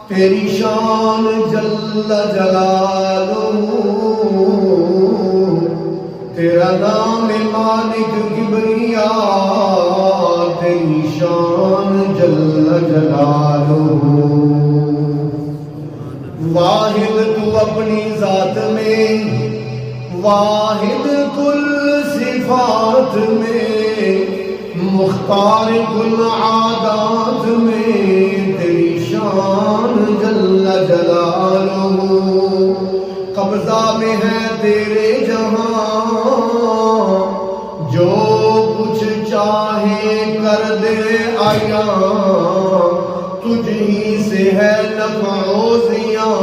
تیری شان جل جلالہ، تیرا نام مالک کبریا، تیری شان جل جلالہ۔ واحد تو اپنی ذات میں، واحد کل صفات میں، مختار کل عادات میں، تیری شان جل جلالہ۔ قبضہ میں ہے تیرے جہاں، جو کچھ چاہے کر دے عیاں، تجھ ہی سے ہے نفع و زیاں،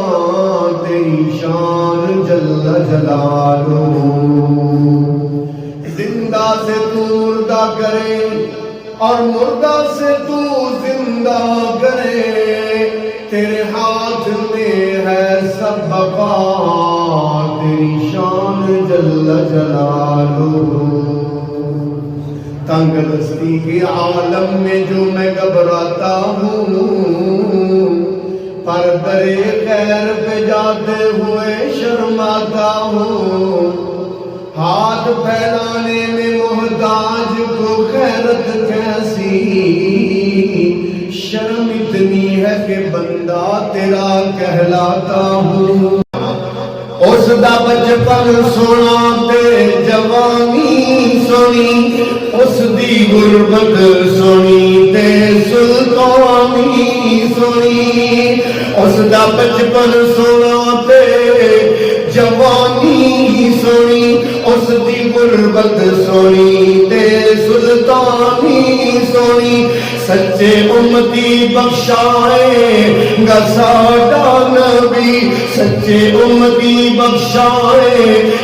تیری شان جل جلالہ۔ زندہ سے تو مردہ کرے اور مردہ سے تو زندہ کرے، تیرے ہاتھ میں ہے سب بقا، تیری شان جل جلالہ۔ تنگ دستی کے عالم میں جو میں گھبراتا ہوں، پر درے خیر پہ جاتے ہوئے شرماتا ہوں، ہاتھ پھیلانے میں محتاج کو خیرت کیسی، شرم اتنی ہے کہ بندہ تیرا کہلاتا ہوں۔ اس دا بچپن سونا تے جوانی سونی، اس دی غربت سونی تے سلطانی سونی، اس دا بچپن سونا تے جوانی سونی، اس دی غربت سونی تے سلطانی سونی، سچے امتی بخشائے گا ساڈا نبی، سچے امتی بخشائے